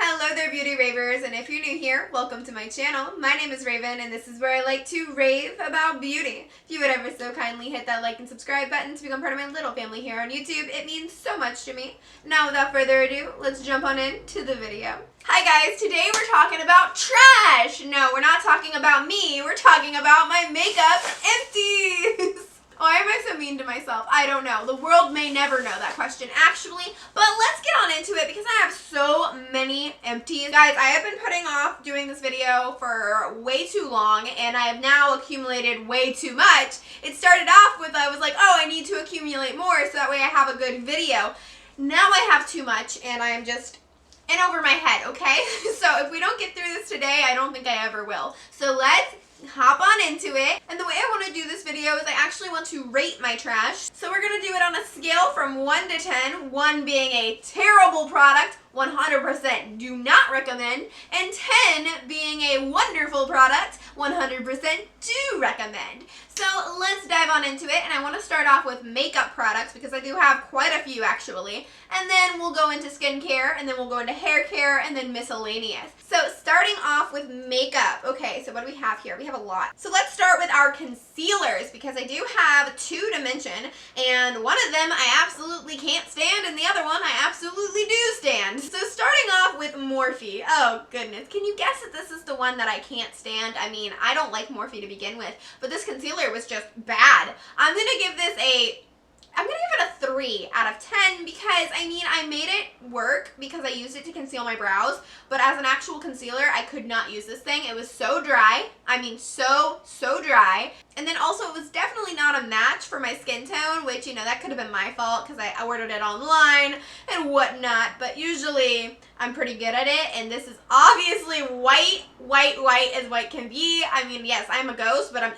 Hello there, beauty ravers, and if you're new here, welcome to my channel. My name is Raven, and this is where I like to rave about beauty. If you would ever so kindly hit that like and subscribe button to become part of my little family here on YouTube, it means so much to me. Now, without further ado, let's jump on into the video. Hi guys, today we're talking about trash. No, we're not talking about me, we're talking about my makeup empties. Why am I so mean to myself? I don't know. The world may never know that question, actually. But let's get on into it because I have so many empties. Guys, I have been putting off doing this video for way too long, and I have now accumulated way too much. It started off with, I was like, oh, I need to accumulate more so that way I have a good video. Now I have too much, and I am just in over my head, okay? So if we don't get through this today, I don't think I ever will. So let's hop on into it. And the way I want to do this video is I actually want to rate my trash. So we're going to do it on a scale from 1 to 10, 1 being a terrible product, 100% do not recommend, and 10 being a wonderful product, 100% do recommend. So let's dive on into it, and I want to start off with makeup products because I do have quite a few actually, and then we'll go into skincare, and then we'll go into hair care, and then miscellaneous. So starting off with makeup. Okay, so what do we have here? We have a lot. So let's start with our concealers because I do have 2 to mention, and one of them I absolutely can't stand, and the other one I absolutely do stand. So starting off with Morphe. Oh goodness, can you guess that this is the one that I can't stand? I mean, I don't like Morphe to begin with, but this concealer was just bad. I'm gonna give it a 3 out of 10 because, I mean, I made it work because I used it to conceal my brows, but as an actual concealer, I could not use this thing. It was so dry. I mean, so dry. And then also, it was definitely not a match for my skin tone, which, you know, that could have been my fault because I ordered it online and whatnot, but usually I'm pretty good at it, and this is obviously white as white can be. I mean, yes, I'm a ghost, but I'm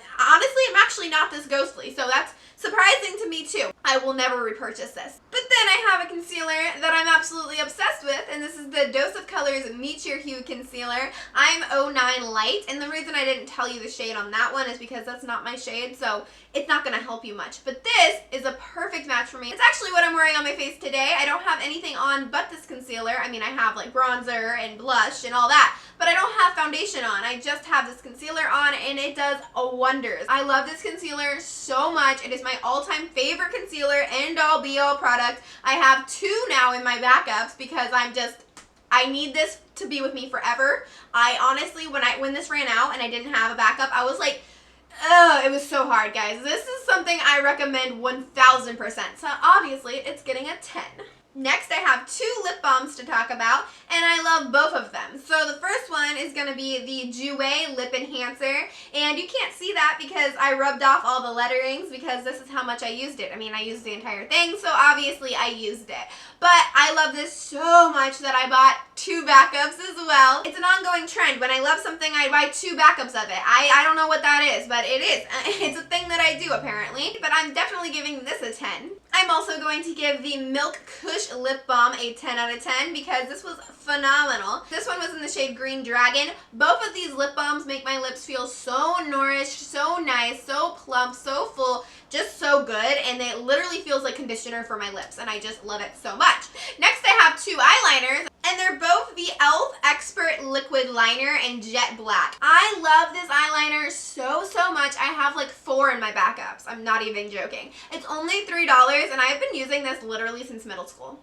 actually not this ghostly, so that's surprising to me too. I will never repurchase this. But then I have a concealer that I'm absolutely obsessed with, and this is the Dose of Colors Meet Your Hue Concealer. I'm 09 Light, and the reason I didn't tell you the shade on that one is because that's not my shade, so it's not going to help you much. But this is a perfect match for me. It's actually what I'm wearing on my face today. I don't have anything on but this concealer. I mean, I have like bronzer and blush and all that, but I don't have foundation on. I just have this concealer on, and it does wonders. I love this concealer so much. It is my all-time favorite concealer, end-all be-all product. I have 2 now in my backups because I need this to be with me forever. I honestly, when this ran out and I didn't have a backup, I was like, ugh, it was so hard, guys. This is something I recommend 1000%. So obviously, it's getting a 10. Next, I have 2 lip balms to talk about, and I love both of them. So the first one is going to be the Jouer Lip Enhancer, and you can't see that because I rubbed off all the letterings because this is how much I used it. I mean, I used the entire thing, so obviously I used it. But I love this so much that I bought 2 backups as well. It's an ongoing trend. When I love something, I buy 2 backups of it. I don't know what that is, but it is. It's a thing that I do, apparently. But I'm definitely giving this a 10. I'm also going to give the Milk Kush Lip Balm a 10 out of 10 because this was phenomenal. This one was in the shade Green Dragon. Both of these lip balms make my lips feel so nourished, so nice, so plump, so full, just so good, and it literally feels like conditioner for my lips, and I just love it so much. Next, I have 2 eyeliners, and they're both the e.l.f. Expert Liquid Liner in Jet Black. I love this eyeliner so much. I have like 4 in my backups. I'm not even joking. It's only $3, and I've been using this literally since middle school.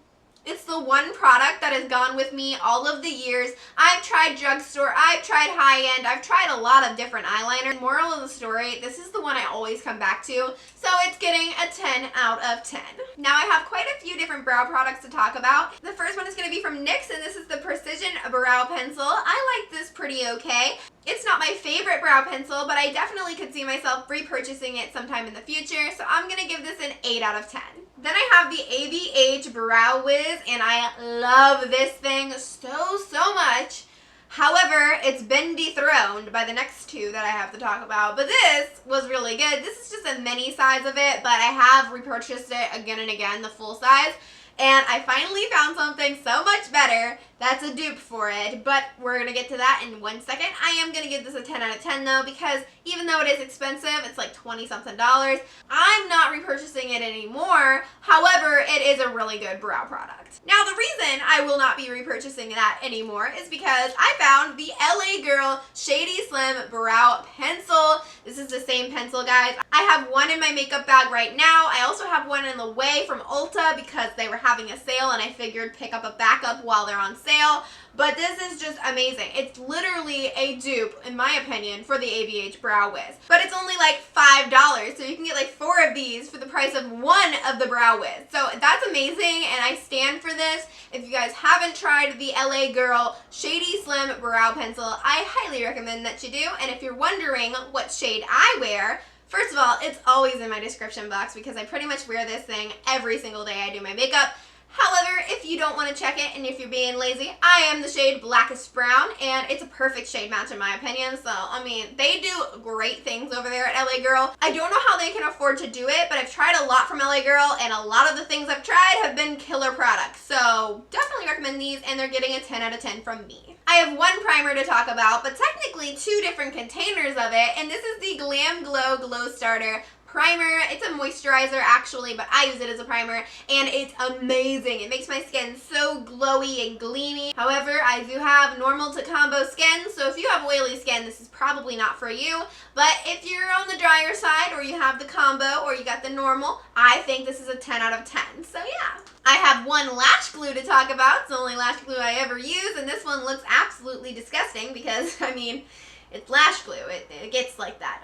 It's the one product that has gone with me all of the years. I've tried drugstore, I've tried high-end, I've tried a lot of different eyeliner. Moral of the story, this is the one I always come back to, so it's getting a 10 out of 10. Now I have quite a few different brow products to talk about. The first one is going to be from NYX, and this is the Precision Brow Pencil. I like this pretty okay. It's not my favorite brow pencil, but I definitely could see myself repurchasing it sometime in the future, so I'm going to give this an 8 out of 10. Then I have the ABH Brow Wiz, and I love this thing so much. However, it's been dethroned by the next 2 that I have to talk about, but this was really good. This is just a mini size of it, but I have repurchased it again and again, the full size, and I finally found something so much better That's a dupe for it, but we're going to get to that in 1 second. I am going to give this a 10 out of 10 though, because even though it is expensive, it's like 20 something dollars, I'm not repurchasing it anymore. However, it is a really good brow product. Now, the reason I will not be repurchasing that anymore is because I found the LA Girl Shady Slim Brow Pencil. This is the same pencil, guys. I have one in my makeup bag right now. I also have one in the way from Ulta because they were having a sale and I figured pick up a backup while they're on sale. But this is just amazing. It's literally a dupe, in my opinion, for the ABH Brow Wiz. But it's only like $5, so you can get like 4 of these for the price of 1 of the Brow Wiz. So that's amazing, and I stand for this. If you guys haven't tried the LA Girl Shady Slim Brow Pencil, I highly recommend that you do. And if you're wondering what shade I wear, first of all, it's always in my description box because I pretty much wear this thing every single day I do my makeup. However, if you don't want to check it and if you're being lazy, I am the shade Blackest Brown, and it's a perfect shade match in my opinion. So, I mean, they do great things over there at LA Girl. I don't know how they can afford to do it, but I've tried a lot from LA Girl, and a lot of the things I've tried have been killer products. So, definitely recommend these, and they're getting a 10 out of 10 from me. I have one primer to talk about, but technically 2 different containers of it, and this is the Glam Glow Glow Starter Primer. It's a moisturizer actually, but I use it as a primer, and it's amazing. It makes my skin so glowy and gleamy. However, I do have normal to combo skin, so if you have oily skin, this is probably not for you. But if you're on the drier side, or you have the combo, or you got the normal, I think this is a 10 out of 10. So yeah. I have one lash glue to talk about. It's the only lash glue I ever use, and this one looks absolutely disgusting because, I mean, it's lash glue. It gets like that.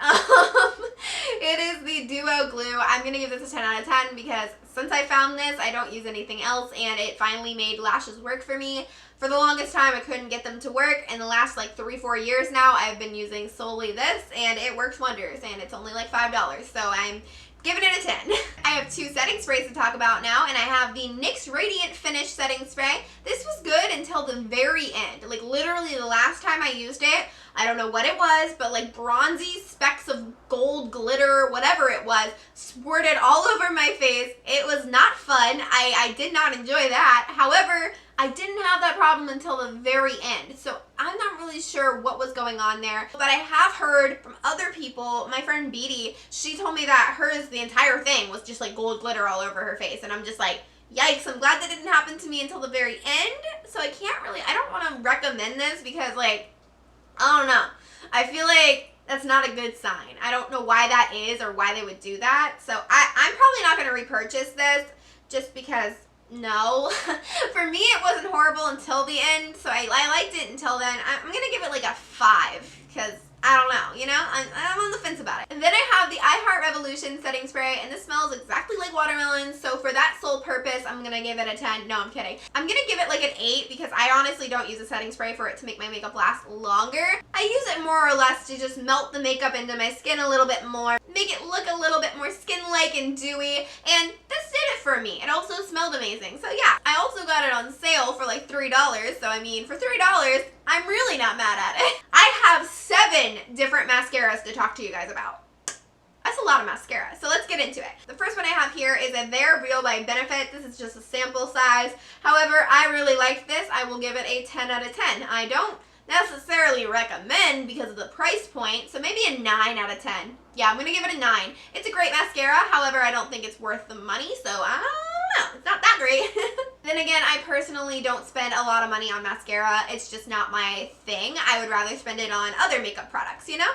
It is the Duo Glue. I'm going to give this a 10 out of 10 because since I found this, I don't use anything else, and it finally made lashes work for me. For the longest time, I couldn't get them to work, and the last like 3-4 years now, I've been using solely this, and it works wonders, and it's only like $5, so I'm giving it a 10. I have 2 setting sprays to talk about now, and I have the NYX Radiant Finish Setting Spray. This was good until the very end. Like literally the last time I used it, I don't know what it was, but like bronzy specks of gold glitter, whatever it was, squirted all over my face. It was not fun. I did not enjoy that. However, I didn't have that problem until the very end, so I'm not really sure what was going on there. But I have heard from other people, my friend Beatty, she told me that hers, the entire thing was just like gold glitter all over her face, and I'm just like, yikes, I'm glad that didn't happen to me until the very end. So I don't want to recommend this because like, I don't know. I feel like that's not a good sign. I don't know why that is or why they would do that. So I'm probably not going to repurchase this just because, no. For me, it wasn't horrible until the end. So I liked it until then. I'm going to give it like a 5 because I don't know, you know, I'm on the fence about it. And then I have the I Heart Revolution setting spray, and this smells exactly like watermelon, so for that sole purpose, I'm gonna give it a 10. No, I'm kidding. I'm gonna give it like an 8 because I honestly don't use a setting spray for it to make my makeup last longer. I use it more or less to just melt the makeup into my skin a little bit more, make it look a little bit more skin-like and dewy, and this did it for me. It also smelled amazing. So yeah, I also got it on sale for like $3, so I mean, for $3, I'm really not mad at it. I have 7 different mascaras to talk to you guys about. That's a lot of mascara, so let's get into it. The first one I have here is a They're Real by Benefit. This is just a sample size. However, I really liked this. I will give it a 10 out of 10. I don't necessarily recommend because of the price point, so maybe a 9 out of 10. Yeah, I'm gonna give it a 9. It's a great mascara, however, I don't think it's worth the money, so I don't know. It's not that great. Then again, I personally don't spend a lot of money on mascara. It's just not my thing. I would rather spend it on other makeup products, you know?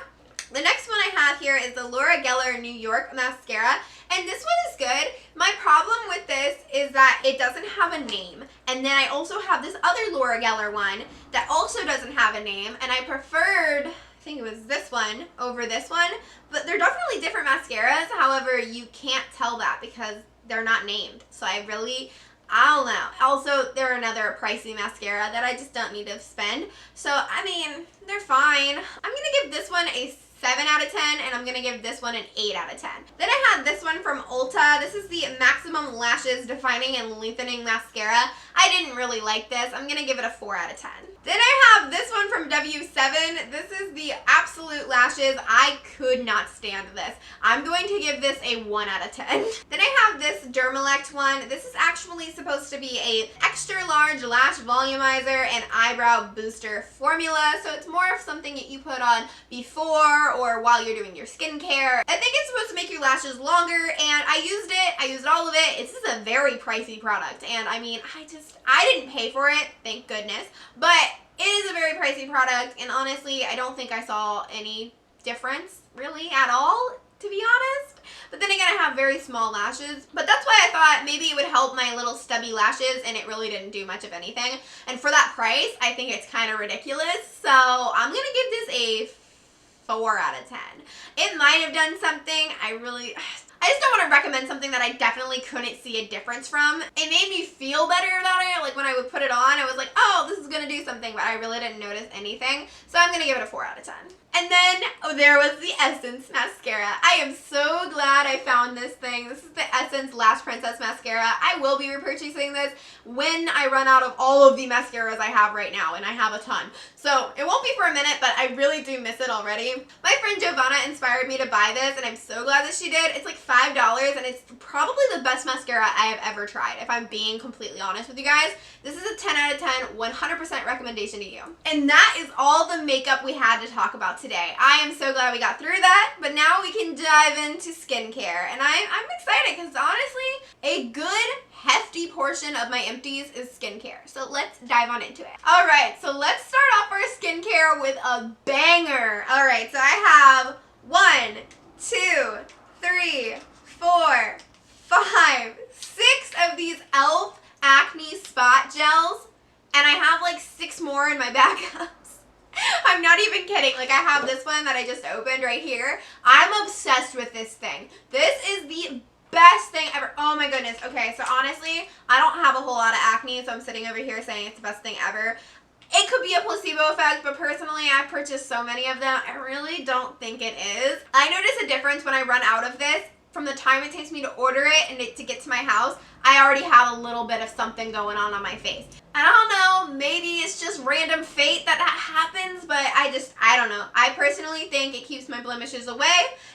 The next one I have here is the Laura Geller New York Mascara, and this one is good. My problem with this is that it doesn't have a name, and then I also have this other Laura Geller one that also doesn't have a name, and I preferred, I think it was this one over this one, but they're definitely different mascaras. However, you can't tell that because they're not named, so I don't know. Also, they're another pricey mascara that I just don't need to spend. So, I mean, they're fine. I'm going to give this one a 7 out of 10, and I'm gonna give this one an 8 out of 10. Then I had this one from Ulta. This is the Maximum Lashes Defining and Lengthening Mascara. I didn't really like this. I'm gonna give it a 4 out of 10. Then I have this one from W7. This is the Absolute Lashes. I could not stand this. I'm going to give this a 1 out of 10. Then I have this Dermalect one. This is actually supposed to be a extra large lash volumizer and eyebrow booster formula. So it's more of something that you put on before or while you're doing your skincare. I think it's supposed to make your lashes longer, and I used it. I used all of it. This is a very pricey product, and I mean, I didn't pay for it, thank goodness, but it is a very pricey product, and honestly, I don't think I saw any difference really at all, to be honest. But then again, I have very small lashes, but that's why I thought maybe it would help my little stubby lashes, and it really didn't do much of anything. And for that price, I think it's kind of ridiculous, so I'm gonna give this a 4 out of 10. It might have done something. I just don't want to recommend something that I definitely couldn't see a difference from. It made me feel better about it. Like when I would put it on, I was like, oh, this is going to do something, but I really didn't notice anything. So I'm going to give it a 4 out of 10. And then there was the Essence Mascara. I am so glad I found this thing. This is the Essence Lash Princess Mascara. I will be repurchasing this when I run out of all of the mascaras I have right now, and I have a ton. So it won't be for a minute, but I really do miss it already. My friend Devinah inspired me to buy this, and I'm so glad that she did. It's like $5, and it's probably the best mascara I have ever tried, if I'm being completely honest with you guys. This is a 10 out of 10, 100% recommendation to you. And that is all the makeup we had to talk about today. I am so glad we got through that, but now we can dive into skincare, and I'm excited because honestly, a good hefty portion of my empties is skincare. So let's dive on into it. All right, so let's start off our skincare with a banger. All right, so I have 1, 2, 3, 4, 5, 6 of these e.l.f. acne spot gels, and I have like 6 more in my backups. I'm not even kidding. Like, I have this one that I just opened right here. I'm obsessed with this thing. This is the best thing ever. Oh my goodness. Okay, so honestly, I don't have a whole lot of acne, so I'm sitting over here saying it's the best thing ever. It could be a placebo effect, but personally, I've purchased so many of them, I really don't think it is. I notice a difference when I run out of this. From the time it takes me to order it and to get to my house, I already have a little bit of something going on my face. I don't know, maybe it's just random fate that happens, but I don't know. I personally think it keeps my blemishes away,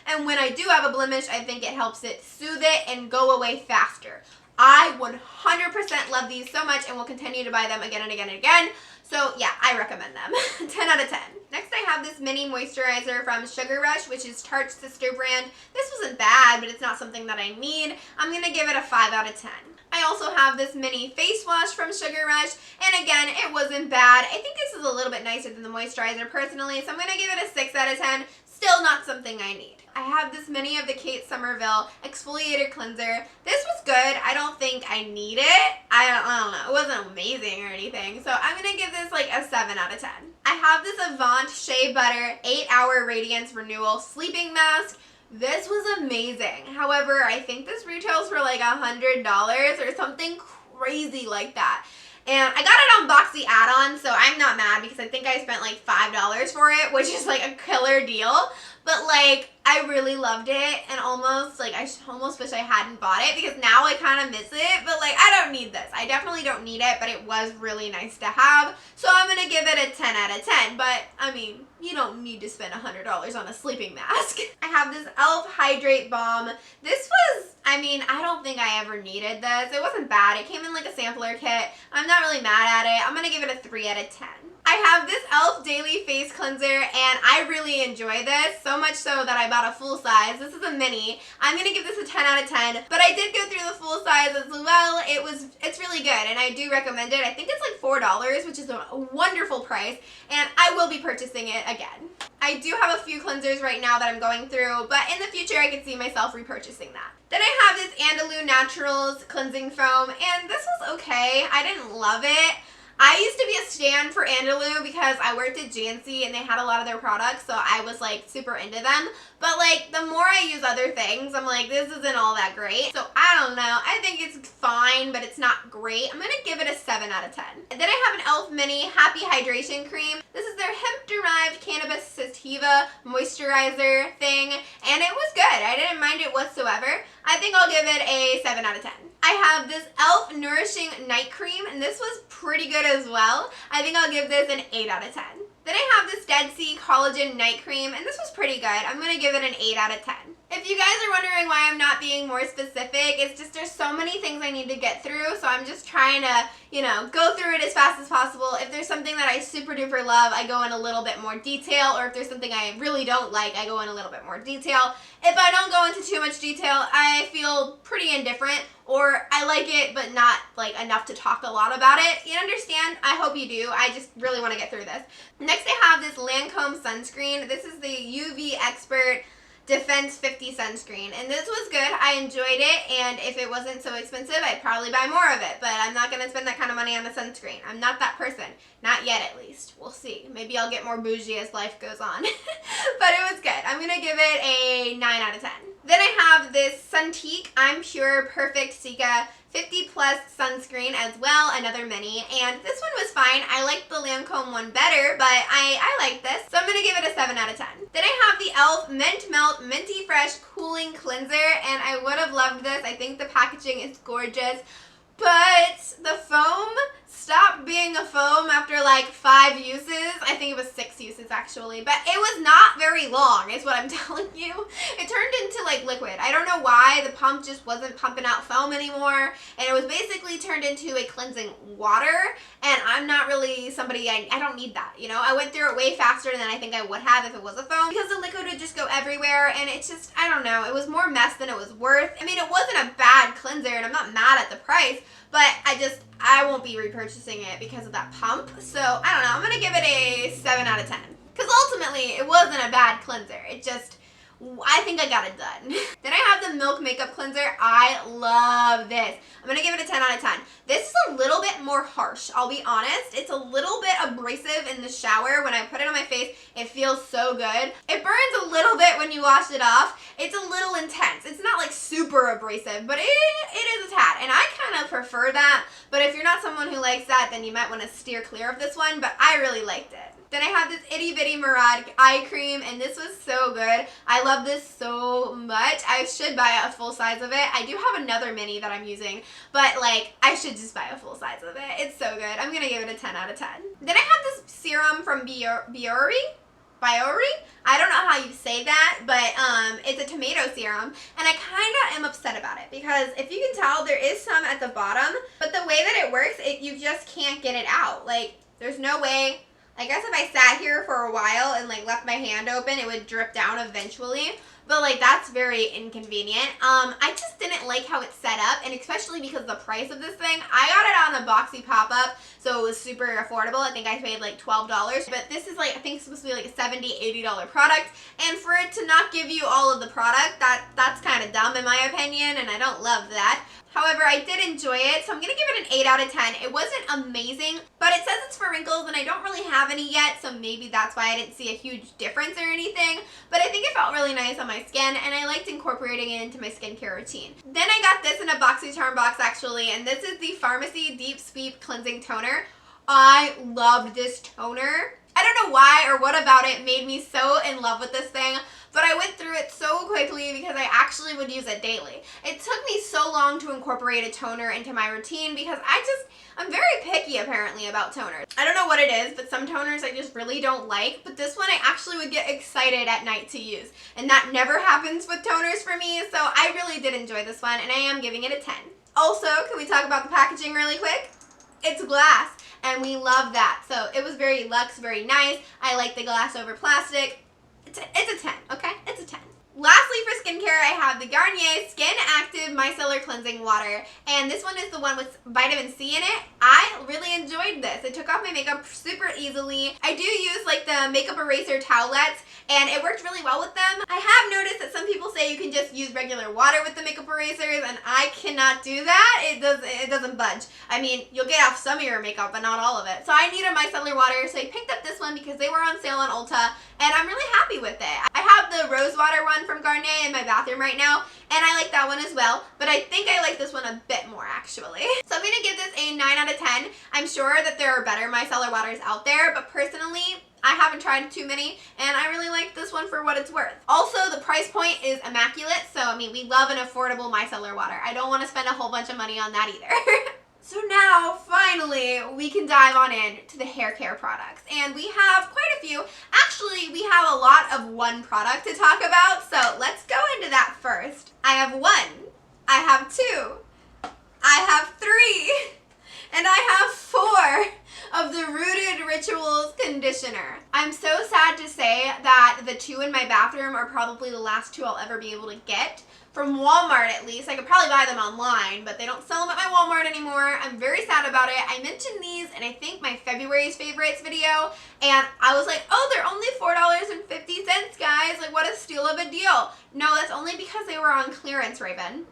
and when I do have a blemish, I think it helps it soothe it and go away faster. I 100% love these so much and will continue to buy them again and again and again. So yeah, I recommend them. 10 out of 10. Next I have this mini moisturizer from Sugar Rush, which is Tarte's sister brand. This wasn't bad, but it's not something that I need. I'm going to give it a 5 out of 10. I also have this mini face wash from Sugar Rush, and again, it wasn't bad. I think this is a little bit nicer than the moisturizer personally, so I'm going to give it a 6 out of 10. Still not something I need. I have this mini of the Kate Somerville Exfoliator Cleanser. This was good. I don't think I need it. I don't know. It wasn't amazing or anything. So I'm going to give this like a 7 out of 10. I have this Avant Shea Butter 8-Hour Radiance Renewal Sleeping Mask. This was amazing. However, I think this retails for like $100 or something crazy like that. And I got it on Boxy add-on, so I'm not mad because I think I spent like $5 for it, which is like a killer deal. But like, I really loved it, and almost like I almost wish I hadn't bought it because now I kind of miss it. But like, I don't need this. I definitely don't need it, but it was really nice to have. So I'm gonna give it a 10 out of 10. But I mean, you don't need to spend $100 on a sleeping mask. I have this e.l.f. Hydrate Bomb. This was, I mean, I don't think I ever needed this. It wasn't bad. It came in like a sampler kit. I'm not really mad at it. I'm gonna give it a 3 out of 10. I have this e.l.f. Daily Face Cleanser, and I really enjoy this, so much so that I bought a full size. This is a mini. I'm going to give this a 10 out of 10, but I did go through the full size as well. It's really good, and I do recommend it. I think it's like $4, which is a wonderful price, and I will be purchasing it again. I do have a few cleansers right now that I'm going through, but in the future, I could see myself repurchasing that. Then I have this Andalou Naturals Cleansing Foam, and this was okay. I didn't love it. I used to be a stan for Andalou because I worked at GNC and they had a lot of their products, so I was like super into them. But like the more I use other things, I'm like, this isn't all that great. So I don't know. I think it's fine, but it's not great. I'm gonna give it a 7 out of 10. And then I have an e.l.f. Mini Happy Hydration Cream. This is their hemp-derived cannabis sativa moisturizer thing, and it was good. I didn't mind it whatsoever. I think I'll give it a 7 out of 10. I have this e.l.f. Nourishing Night Cream, and this was pretty good as well. I think I'll give this an 8 out of 10. Then I have this Dead Sea Collagen Night Cream, and this was pretty good. I'm going to give it an 8 out of 10. If you guys are wondering why I'm not being more specific, it's just there's so many things I need to get through, so I'm just trying to, you know, go through it as fast as possible. If there's something that I super duper love, I go in a little bit more detail, or if there's something I really don't like, I go in a little bit more detail. If I don't go into too much detail, I feel pretty indifferent, or I like it but not like enough to talk a lot about it. You understand? I hope you do. I just really want to get through this. Next I have this Lancome Sunscreen. This is the UV Expert Defense 50 sunscreen, and this was good. I enjoyed it, and if it wasn't so expensive, I'd probably buy more of it, but I'm not going to spend that kind of money on a sunscreen. I'm not that person. Not yet, at least. We'll see. Maybe I'll get more bougie as life goes on. But it was good. I'm going to give it a 9 out of 10. Then I have this Suntique I'm Pure Perfect Cica 50 Plus sunscreen as well, another mini, and this one was fine. I liked the Lancome one better, but I like this, so I'm going to give it a 7 out of 10. Then I have the e.l.f. Mint Melt Minty Fresh Cooling Cleanser, and I would have loved this. I think the packaging is gorgeous, but the foam stopped being a foam after like 5 uses. I think it was 6 uses actually, but it was not very long is what I'm telling you. It turned into like liquid. I don't know why the pump just wasn't pumping out foam anymore, and it was basically turned into a cleansing water, and I'm not really somebody, I don't need that, you know. I went through it way faster than I think I would have if it was a foam, because the liquid would just go everywhere, and it's just, I don't know, it was more mess than it was worth. I mean, it wasn't a bad cleanser, and I'm not mad at the price, but I won't be repurchasing it because of that pump. So, I don't know. I'm going to give it a 7 out of 10. Because ultimately, it wasn't a bad cleanser. It just, I think I got it done. Then I have the Milk Makeup Cleanser. I love this. I'm going to give it a 10 out of 10. This is a little bit more harsh, I'll be honest. It's a little bit abrasive in the shower. When I put it on my face, it feels so good. It burns a little bit when you wash it off. It's a little intense. It's not like super abrasive, but it is a tad. And I kind of prefer that. But if you're not someone who likes that, then you might want to steer clear of this one. But I really liked it. Then I have this itty bitty Maraud Eye Cream, and this was so good. I love this so much. I should buy a full size of it. I do have another mini that I'm using, but like, I should just buy a full size of it. It's so good. I'm gonna give it a 10 out of 10. Then I have this serum from Biore. I don't know how you say that, but it's a tomato serum, and I kind of am upset about it because if you can tell, there is some at the bottom, but the way that it works, you just can't get it out. Like, there's no way. I guess if I sat here for a while and like left my hand open, it would drip down eventually. But like, that's very inconvenient. I just didn't like how it's set up, and especially because of the price of this thing. I got it on a Boxy pop-up, so it was super affordable. I think I paid like $12, but this is like, I think it's supposed to be like a $70, $80 product, and for it to not give you all of the product, that's kind of dumb in my opinion, and I don't love that. However, I did enjoy it, so I'm going to give it an 8 out of 10. It wasn't amazing, but it says it's for wrinkles, and I don't really have any yet, so maybe that's why I didn't see a huge difference or anything. But I think it felt really nice on my skin, and I liked incorporating it into my skincare routine. Then I got this in a Boxycharm box, actually, and this is the Pharmacy Deep Sweep Cleansing Toner. I loved this toner. I don't know why or what about it made me so in love with this thing, but I went through it so quickly because I actually would use it daily. It took me so long to incorporate a toner into my routine because I'm very picky apparently about toners. I don't know what it is, but some toners I just really don't like, but this one I actually would get excited at night to use, and that never happens with toners for me, so I really did enjoy this one, and I am giving it a 10. Also, can we talk about the packaging really quick? It's glass, and we love that. So it was very luxe, very nice. I like the glass over plastic. It's a 10, okay? It's a 10. Lastly, for skincare, I have the Garnier Skin Active Micellar Cleansing Water, and this one is the one with vitamin C in it. I really enjoyed this. It took off my makeup super easily. I do use like the makeup eraser towelettes, and it worked really well with them. I have noticed that some people say you can just use regular water with the makeup erasers, and I cannot do that. It doesn't budge. I mean, you'll get off some of your makeup, but not all of it. So I need a micellar water, so I picked up this one because they were on sale on Ulta, and I'm really happy with it. I have the rose water one from Garnier in my bathroom right now, and I like that one as well, but I think I like this one a bit more actually. So I'm gonna give this a 9 out of 10. I'm sure that there are better micellar waters out there, but personally, I haven't tried too many, and I really like this one for what it's worth. Also, the price point is immaculate, so I mean, we love an affordable micellar water. I don't want to spend a whole bunch of money on that either. So now, finally, we can dive on in to the hair care products. And we have quite a few. Actually, we have a lot of one product to talk about, so let's go into that first. I have 1, I have 2, I have 3, and I have 4 of the Rooted Rituals conditioner. I'm so sad to say that the 2 in my bathroom are probably the last 2 I'll ever be able to get. From Walmart at least. I could probably buy them online, but they don't sell them at my Walmart anymore. I'm very sad about it. I mentioned these in I think my February's favorites video, and I was like, oh, they're only $4.50, guys. Like, what a steal of a deal. No, that's only because they were on clearance, Raven.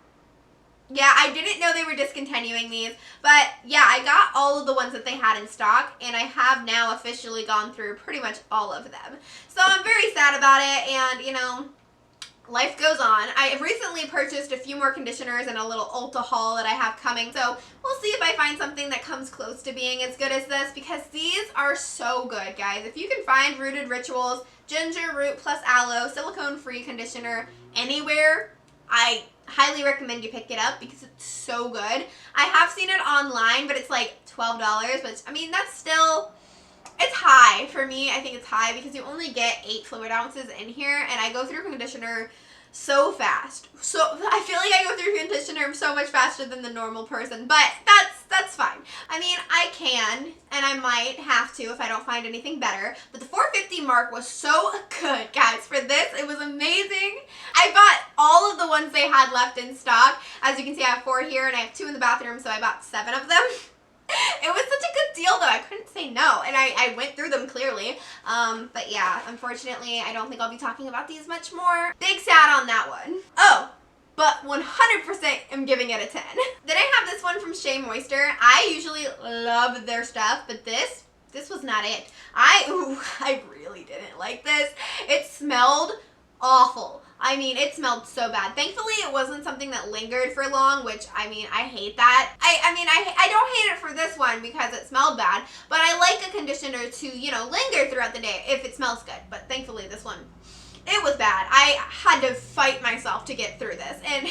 Yeah, I didn't know they were discontinuing these, but yeah, I got all of the ones that they had in stock, and I have now officially gone through pretty much all of them. So I'm very sad about it, and you know, life goes on. I have recently purchased a few more conditioners and a little Ulta haul that I have coming, so we'll see if I find something that comes close to being as good as this, because these are so good, guys. If you can find Rooted Rituals Ginger Root plus Aloe silicone-free conditioner anywhere, I highly recommend you pick it up because it's so good. I have seen it online, but it's like $12, which, I mean, that's still... it's high for me. I think it's high because you only get 8 fluid ounces in here, and I go through conditioner so fast. So I feel like I go through conditioner so much faster than the normal person, but that's fine. I mean, I can, and I might have to if I don't find anything better, but the $4.50 mark was so good, guys. For this, it was amazing. I bought all of the ones they had left in stock. As you can see, I have 4 here, and I have 2 in the bathroom, so I bought 7 of them. It was such a good deal, though. I couldn't say no, and I went through them clearly. But yeah, unfortunately, I don't think I'll be talking about these much more. Big sad on that one. Oh, but 100% am giving it a 10. Then I have this one from Shea Moisture. I usually love their stuff, but this was not it. I really didn't like this. It smelled awful. I mean, it smelled so bad. Thankfully, it wasn't something that lingered for long, which, I mean, I hate that. I mean, I don't hate it for this one because it smelled bad, but I like a conditioner to, you know, linger throughout the day if it smells good. But thankfully, this one, it was bad. I had to fight myself to get through this. And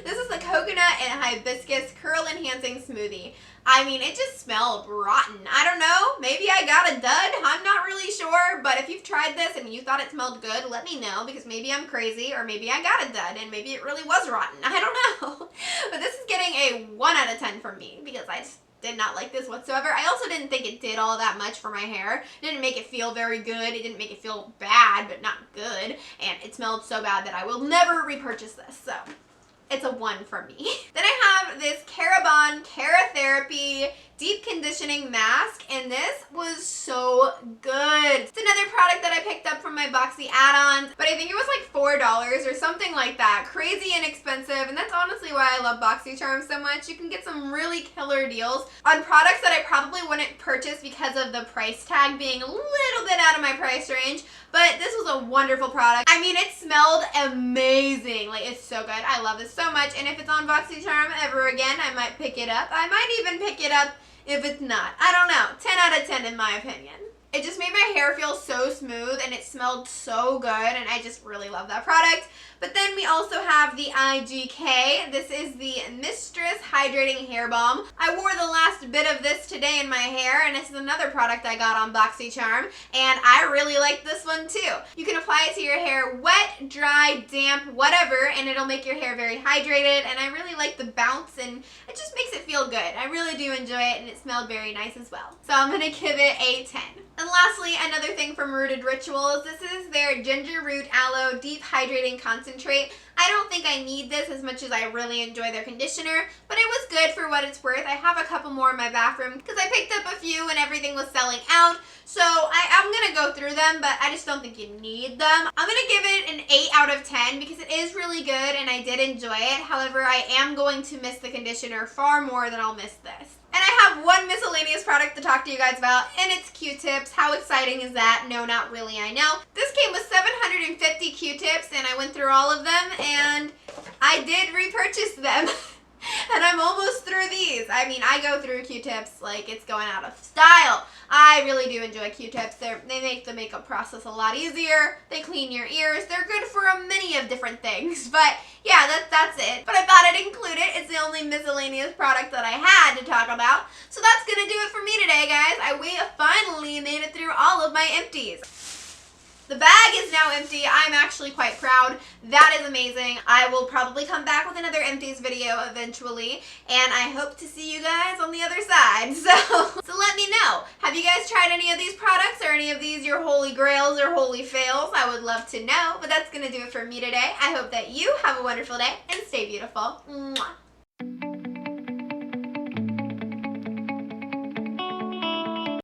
this is the Coconut and Hibiscus Curl Enhancing Smoothie. I mean, it just smelled rotten. I don't know. Maybe I got a dud. I'm not really sure. But if you've tried this and you thought it smelled good, let me know, because maybe I'm crazy, or maybe I got a dud and maybe it really was rotten. I don't know. But this is getting a 1 out of 10 from me because I just did not like this whatsoever. I also didn't think it did all that much for my hair. It didn't make it feel very good. It didn't make it feel bad, but not good. And it smelled so bad that I will never repurchase this. So it's a 1 for me. Then I have this Carabon Therapy Deep Conditioning Mask, and this was so good. It's another product that I picked up from my Boxy add-ons, but I think it was like $4 or something like that. Crazy inexpensive, and that's honestly why I love Boxycharm so much. You can get some really killer deals on products that I probably wouldn't purchase because of the price tag being a little bit out of my price range, but this was a wonderful product. I mean, it smelled amazing. Like, it's so good. I love this so much, and if it's on Boxycharm ever again, I might pick it up. I might even pick it up if it's not. I don't know. 10 out of 10 in my opinion. It just made my hair feel so smooth, and it smelled so good, and I just really love that product. But then we also have the IGK. This is the Mistress Hydrating Hair Balm. I wore the last bit of this today in my hair, and this is another product I got on Boxycharm, and I really like this one too. You can apply it to your hair wet, dry, damp, whatever, and it'll make your hair very hydrated, and I really like the bounce, and it just makes it feel good. I really do enjoy it, and it smelled very nice as well. So I'm gonna give it a 10. And lastly, another thing from Rooted Rituals. This is their Ginger Root Aloe Deep Hydrating Concentrate. I don't think I need this as much as I really enjoy their conditioner, but it was good for what it's worth. I have a couple more in my bathroom because I picked up a few and everything was selling out. So I'm going to go through them, but I just don't think you need them. I'm going to give it an 8 out of 10 because it is really good and I did enjoy it. However, I am going to miss the conditioner far more than I'll miss this. And I have one miscellaneous product to talk to you guys about, and it's Q-tips. How exciting is that? No, not really, I know. This came with 750 Q-tips, and I went through all of them, and I did repurchase them. And I'm almost through these. I mean, I go through Q-tips like it's going out of style. I really do enjoy Q-tips. They make the makeup process a lot easier. They clean your ears. They're good for many of different things. But yeah, that's it. But I thought I'd include it. It's the only miscellaneous product that I had to talk about. So that's going to do it for me today, guys. We have finally made it through all of my empties. The bag is now empty. I'm actually quite proud. That is amazing. I will probably come back with another empties video eventually, and I hope to see you guys on the other side. So let me know. Have you guys tried any of these products? Or any of these your holy grails or holy fails? I would love to know. But that's going to do it for me today. I hope that you have a wonderful day and stay beautiful. Mwah.